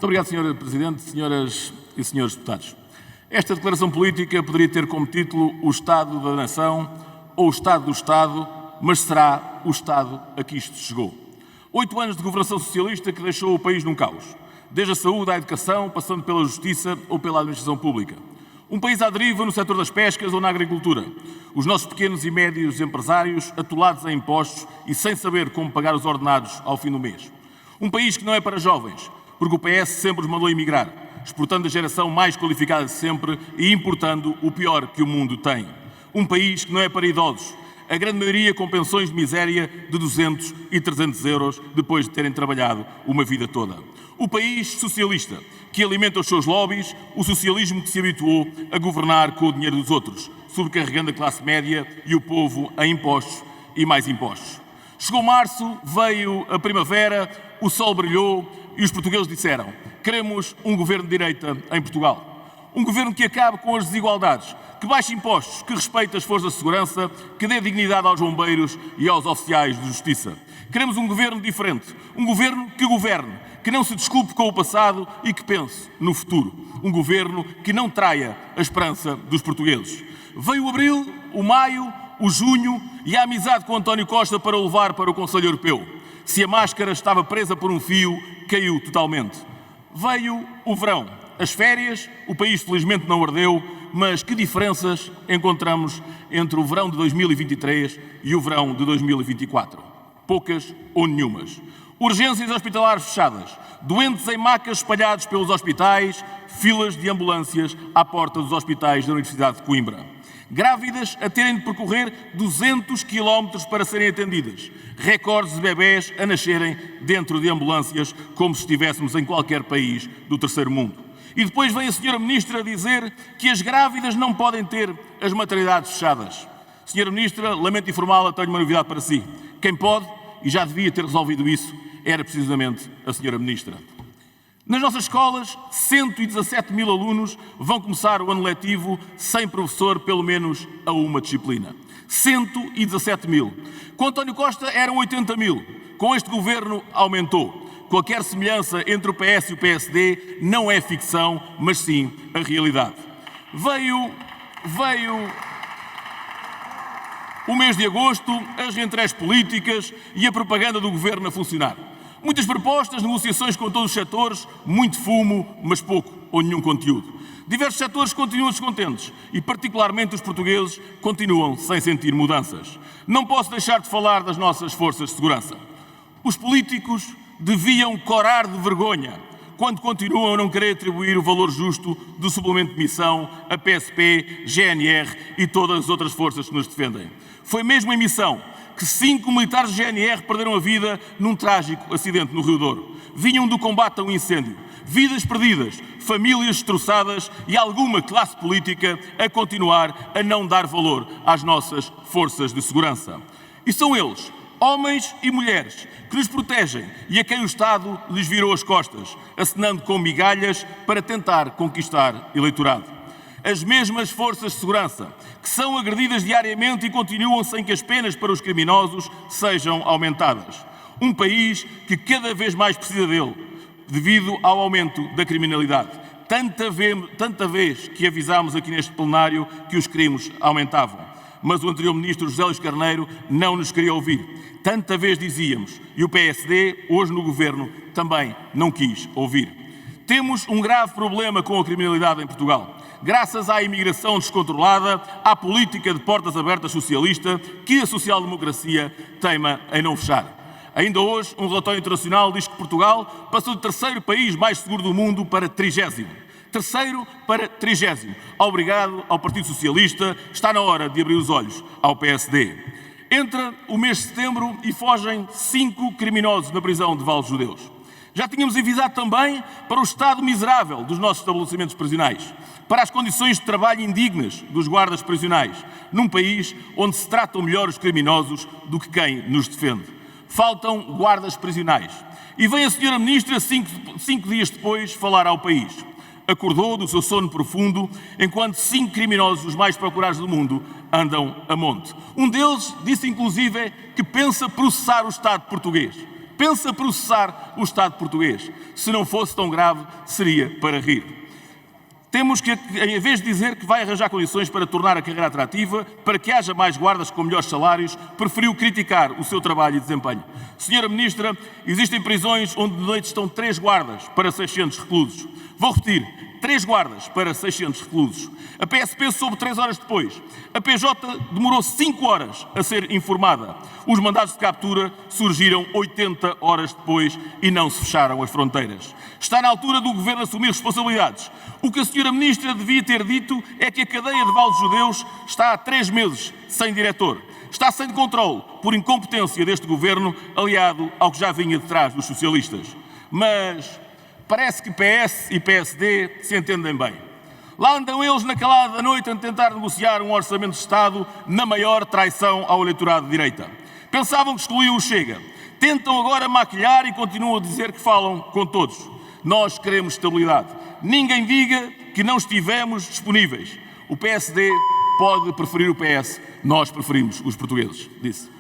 Muito obrigado, Sr. Presidente, senhoras e senhores deputados. Esta declaração política poderia ter como título o Estado da Nação ou o Estado do Estado, mas será o Estado a que isto chegou. 8 anos de governação socialista que deixou o país num caos, desde a saúde à educação, passando pela justiça ou pela administração pública. Um país à deriva no setor das pescas ou na agricultura. Os nossos pequenos e médios empresários atolados em impostos e sem saber como pagar os ordenados ao fim do mês. Um país que não é para jovens, porque o PS sempre os mandou emigrar, exportando a geração mais qualificada de sempre e importando o pior que o mundo tem. Um país que não é para idosos, a grande maioria com pensões de miséria de 200 e 300 euros depois de terem trabalhado uma vida toda. O país socialista, que alimenta os seus lobbies, o socialismo que se habituou a governar com o dinheiro dos outros, sobrecarregando a classe média e o povo a impostos e mais impostos. Chegou março, veio a primavera, o sol brilhou e os portugueses disseram: queremos um governo de direita em Portugal. Um governo que acabe com as desigualdades, que baixe impostos, que respeite as forças de segurança, que dê dignidade aos bombeiros e aos oficiais de justiça. Queremos um governo diferente, um governo que governe, que não se desculpe com o passado e que pense no futuro. Um governo que não traia a esperança dos portugueses. Veio o abril, o maio, o junho e a amizade com António Costa para o levar para o Conselho Europeu. Se a máscara estava presa por um fio, caiu totalmente. Veio o verão, as férias, o país felizmente não ardeu, mas que diferenças encontramos entre o verão de 2023 e o verão de 2024? Poucas ou nenhumas. Urgências hospitalares fechadas, doentes em macas espalhados pelos hospitais, filas de ambulâncias à porta dos hospitais da Universidade de Coimbra. Grávidas a terem de percorrer 200 quilómetros para serem atendidas. Recordes de bebés a nascerem dentro de ambulâncias como se estivéssemos em qualquer país do terceiro mundo. E depois vem a senhora Ministra dizer que as grávidas não podem ter as maternidades fechadas. Senhora Ministra, lamento informá-la, tenho uma novidade para si. Quem pode, e já devia ter resolvido isso, era precisamente a senhora Ministra. Nas nossas escolas, 117 mil alunos vão começar o ano letivo sem professor, pelo menos a uma disciplina. 117 mil. Com António Costa eram 80 mil. Com este governo aumentou. Qualquer semelhança entre o PS e o PSD não é ficção, mas sim a realidade. Veio o mês de agosto, as reentrées políticas e a propaganda do governo a funcionar. Muitas propostas, negociações com todos os setores, muito fumo, mas pouco ou nenhum conteúdo. Diversos setores continuam descontentes e, particularmente, os portugueses continuam sem sentir mudanças. Não posso deixar de falar das nossas forças de segurança. Os políticos deviam corar de vergonha quando continuam a não querer atribuir o valor justo do suplemento de missão a PSP, GNR e todas as outras forças que nos defendem. Foi mesmo em missão que 5 militares do GNR perderam a vida num trágico acidente no Rio Douro. Vinham do combate a um incêndio. Vidas perdidas, famílias destroçadas e alguma classe política a continuar a não dar valor às nossas forças de segurança. E são eles, homens e mulheres, que nos protegem e a quem o Estado lhes virou as costas, acenando com migalhas para tentar conquistar eleitorado. As mesmas forças de segurança que são agredidas diariamente e continuam sem que as penas para os criminosos sejam aumentadas. Um país que cada vez mais precisa dele, devido ao aumento da criminalidade. Tanta vez que avisámos aqui neste plenário que os crimes aumentavam. Mas o anterior ministro José Luís Carneiro não nos queria ouvir. Tanta vez dizíamos, e o PSD, hoje no governo, também não quis ouvir. Temos um grave problema com a criminalidade em Portugal. Graças à imigração descontrolada, à política de portas abertas socialista, que a social-democracia teima em não fechar. Ainda hoje, um relatório internacional diz que Portugal passou do 3º país mais seguro do mundo para 30º. 3º para 30º. Obrigado ao Partido Socialista, está na hora de abrir os olhos ao PSD. Entra o mês de setembro e fogem 5 criminosos na prisão de Vale Judeus. Já tínhamos avisado também para o estado miserável dos nossos estabelecimentos prisionais, para as condições de trabalho indignas dos guardas prisionais, num país onde se tratam melhor os criminosos do que quem nos defende. Faltam guardas prisionais. E vem a senhora Ministra, cinco dias depois, falar ao país. Acordou do seu sono profundo, enquanto 5 criminosos, os mais procurados do mundo, andam a monte. Um deles disse, inclusive, que pensa processar o Estado português. Pensa processar o Estado português. Se não fosse tão grave, seria para rir. Temos que, em vez de dizer que vai arranjar condições para tornar a carreira atrativa, para que haja mais guardas com melhores salários, preferiu criticar o seu trabalho e desempenho. Senhora Ministra, existem prisões onde de noite estão 3 guardas para 600 reclusos. Vou repetir, 3 guardas para 600 reclusos. A PSP soube 3 horas depois. A PJ demorou 5 horas a ser informada. Os mandados de captura surgiram 80 horas depois e não se fecharam as fronteiras. Está na altura do Governo assumir responsabilidades. O que a Sra. Ministra devia ter dito é que a cadeia de Val dos Judeus está há 3 meses sem diretor. Está sem controle por incompetência deste Governo, aliado ao que já vinha de trás dos socialistas. Mas parece que PS e PSD se entendem bem. Lá andam eles na calada da noite a tentar negociar um orçamento de Estado na maior traição ao eleitorado de direita. Pensavam que excluíam o Chega. Tentam agora maquilhar e continuam a dizer que falam com todos. Nós queremos estabilidade. Ninguém diga que não estivemos disponíveis. O PSD pode preferir o PS, nós preferimos os portugueses, disse.